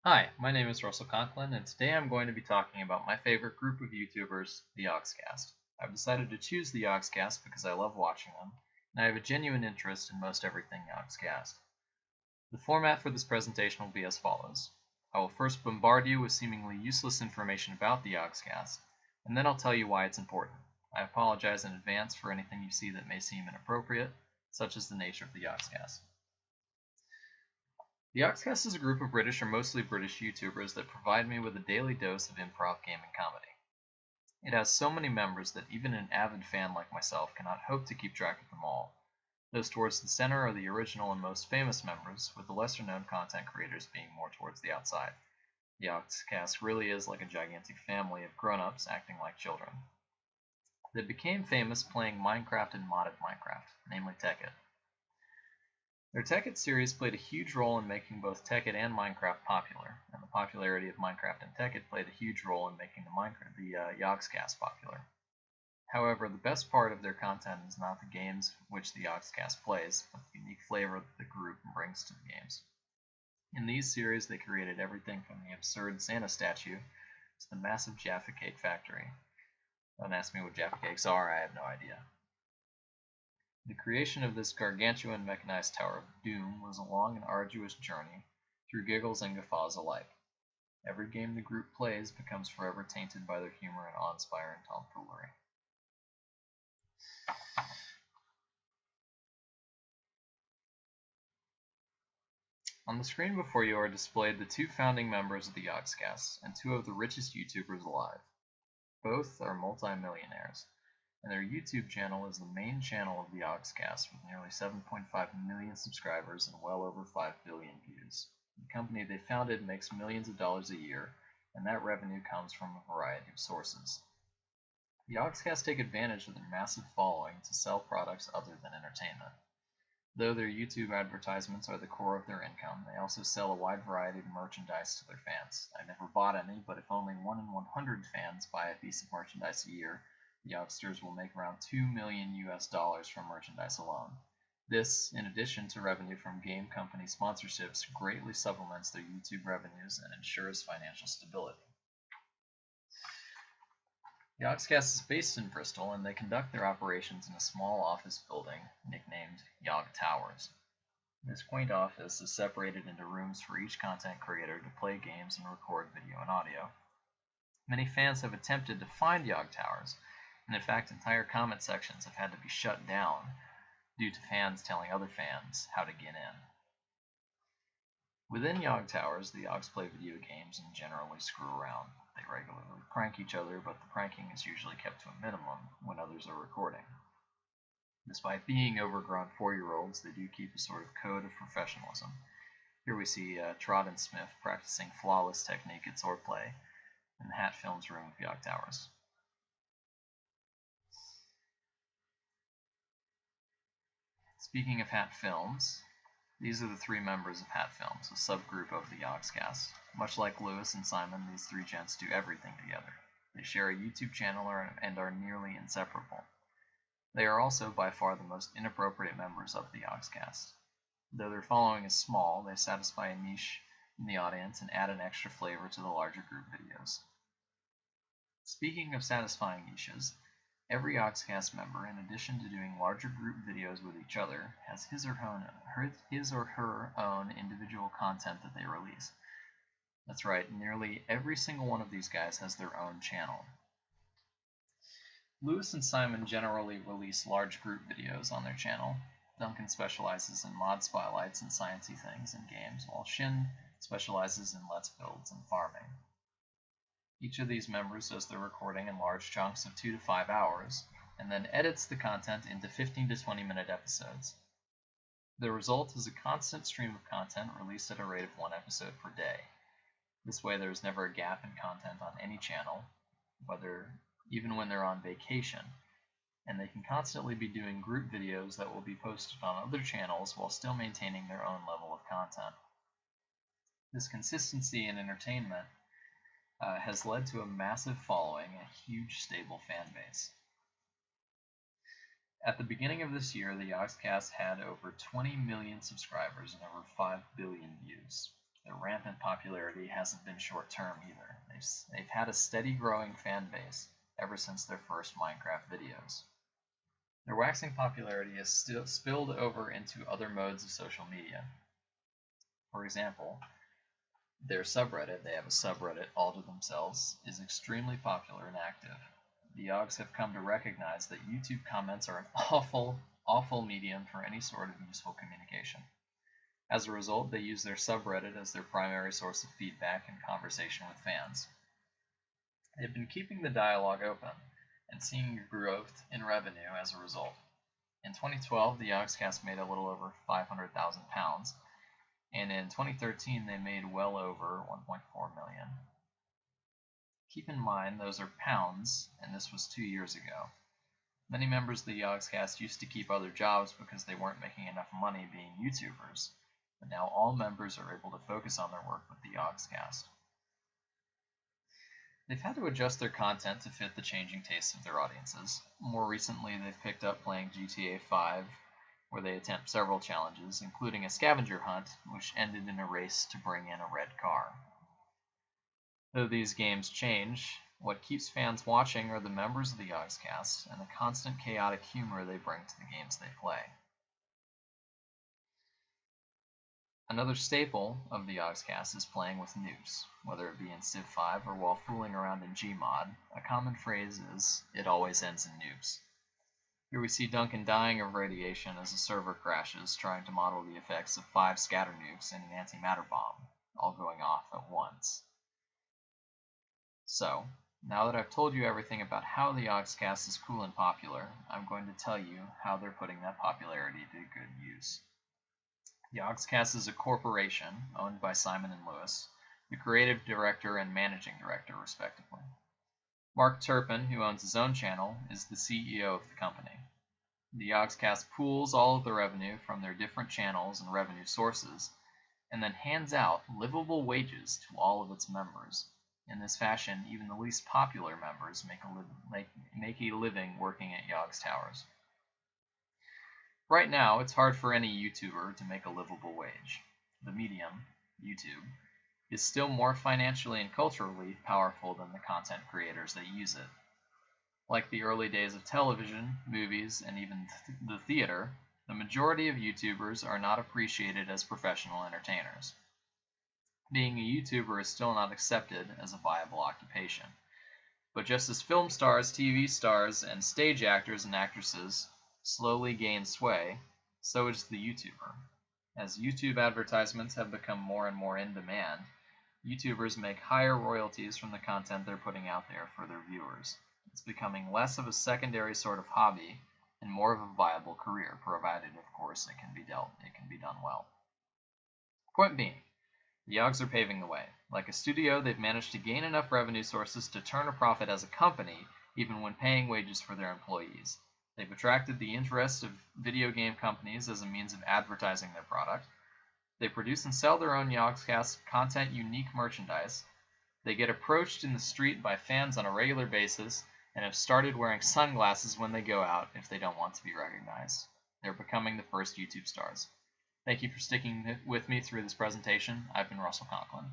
Hi, my name is Russell Conklin, and today I'm going to be talking about my favorite group of YouTubers, the Yogscast. I've decided to choose the Yogscast because I love watching them, and I have a genuine interest in most everything Yogscast. The format for this presentation will be as follows. I will first bombard you with seemingly useless information about the Yogscast, and then I'll tell you why it's important. I apologize in advance for anything you see that may seem inappropriate, such as the nature of the Yogscast. The Oxcast is a group of British or mostly British YouTubers that provide me with a daily dose of improv gaming comedy. It has so many members that even an avid fan like myself cannot hope to keep track of them all. Those towards the center are the original and most famous members, with the lesser known content creators being more towards the outside. The Oxcast really is like a gigantic family of grown-ups acting like children. They became famous playing Minecraft and modded Minecraft, namely Tekkit. Their Tekkit series played a huge role in making both Tekkit and Minecraft popular, and the popularity of Minecraft and Tekkit played a huge role in making the Yogscast popular. However, the best part of their content is not the games which the Yogscast plays, but the unique flavor that the group brings to the games. In these series, they created everything from the absurd Santa statue to the massive Jaffa Cake factory. Don't ask me what Jaffa Cakes are, I have no idea. The creation of this gargantuan mechanized Tower of Doom was a long and arduous journey through giggles and guffaws alike. Every game the group plays becomes forever tainted by their humor and awe-inspiring tomfoolery. On the screen before you are displayed the two founding members of the Yogscast and two of the richest YouTubers alive. Both are multi-millionaires, and their YouTube channel is the main channel of the Yogscast with nearly 7.5 million subscribers and well over 5 billion views. The company they founded makes millions of dollars a year, and that revenue comes from a variety of sources. The Yogscast take advantage of their massive following to sell products other than entertainment. Though their YouTube advertisements are the core of their income, they also sell a wide variety of merchandise to their fans. I never bought any, but if only 1 in 100 fans buy a piece of merchandise a year, the Yogscast will make around $2 million from merchandise alone. This, in addition to revenue from game company sponsorships, greatly supplements their YouTube revenues and ensures financial stability. The Yogscast is based in Bristol, and they conduct their operations in a small office building nicknamed Yog Towers. This quaint office is separated into rooms for each content creator to play games and record video and audio. Many fans have attempted to find Yog Towers, and in fact entire comment sections have had to be shut down due to fans telling other fans how to get in. Within Yog Towers, the Yogs play video games and generally screw around. They regularly prank each other, but the pranking is usually kept to a minimum when others are recording. Despite being overgrown 4-year-olds, they do keep a sort of code of professionalism. Here we see Trot and Smith practicing flawless technique at swordplay in the Hat Films room of Yog Towers. Speaking of Hat Films, these are the three members of Hat Films, a subgroup of the Yogscast. Much like Lewis and Simon, these three gents do everything together. They share a YouTube channel and are nearly inseparable. They are also by far the most inappropriate members of the Yogscast. Though their following is small, they satisfy a niche in the audience and add an extra flavor to the larger group videos. Speaking of satisfying niches, every Yogscast member, in addition to doing larger group videos with each other, has his or her own individual content that they release. That's right, nearly every single one of these guys has their own channel. Lewis and Simon generally release large group videos on their channel. Duncan specializes in mod spotlights and sciencey things in games, while Shin specializes in let's builds and farming. Each of these members does their recording in large chunks of 2 to 5 hours, and then edits the content into 15 to 20 minute episodes. The result is a constant stream of content released at a rate of 1 episode per day. This way there is never a gap in content on any channel, even when they're on vacation, and they can constantly be doing group videos that will be posted on other channels while still maintaining their own level of content. This consistency in entertainment has led to a massive following and a huge stable fan base. At the beginning of this year, the Yogscast had over 20 million subscribers and over 5 billion views. Their rampant popularity hasn't been short-term either. They've had a steady growing fan base ever since their first Minecraft videos. Their waxing popularity has still spilled over into other modes of social media. For example, their subreddit, they have a subreddit all to themselves, is extremely popular and active. The Yogs have come to recognize that YouTube comments are an awful medium for any sort of useful communication. As a result, they use their subreddit as their primary source of feedback and conversation with fans. They've been keeping the dialogue open and seeing growth in revenue as a result. In 2012, the Yogscast made a little over £500,000, and in 2013 they made well over 1.4 million. Keep in mind those are pounds, and this was 2 years ago. Many members of the Yogscast used to keep other jobs because they weren't making enough money being YouTubers, but now all members are able to focus on their work with the Yogscast. They've had to adjust their content to fit the changing tastes of their audiences. More recently, they've picked up playing GTA 5, where they attempt several challenges, including a scavenger hunt, which ended in a race to bring in a red car. Though these games change, what keeps fans watching are the members of the Yogscast and the constant chaotic humor they bring to the games they play. Another staple of the Yogscast is playing with nukes, whether it be in Civ 5 or while fooling around in Gmod. A common phrase is, "It always ends in nukes." Here we see Duncan dying of radiation as a server crashes, trying to model the effects of 5 scatter nukes and an antimatter bomb, all going off at once. So, now that I've told you everything about how the Yogscast is cool and popular, I'm going to tell you how they're putting that popularity to good use. The Yogscast is a corporation owned by Simon & Lewis, the creative director and managing director, respectively. Mark Turpin, who owns his own channel, is the CEO of the company. The Yogscast pools all of the revenue from their different channels and revenue sources, and then hands out livable wages to all of its members. In this fashion, even the least popular members make a living working at Yogs Towers. Right now, it's hard for any YouTuber to make a livable wage. The medium, YouTube, is still more financially and culturally powerful than the content creators that use it. Like the early days of television, movies, and even the theater, the majority of YouTubers are not appreciated as professional entertainers. Being a YouTuber is still not accepted as a viable occupation. But just as film stars, TV stars, and stage actors and actresses slowly gain sway, so is the YouTuber. As YouTube advertisements have become more and more in demand, YouTubers make higher royalties from the content they're putting out there for their viewers. It's becoming less of a secondary sort of hobby and more of a viable career, provided, of course, it can be done well. Point being, the Yogs are paving the way. Like a studio, they've managed to gain enough revenue sources to turn a profit as a company, even when paying wages for their employees. They've attracted the interest of video game companies as a means of advertising their product. They produce and sell their own Yogscast content unique merchandise. They get approached in the street by fans on a regular basis and have started wearing sunglasses when they go out if they don't want to be recognized. They're becoming the first YouTube stars. Thank you for sticking with me through this presentation. I've been Russell Conklin.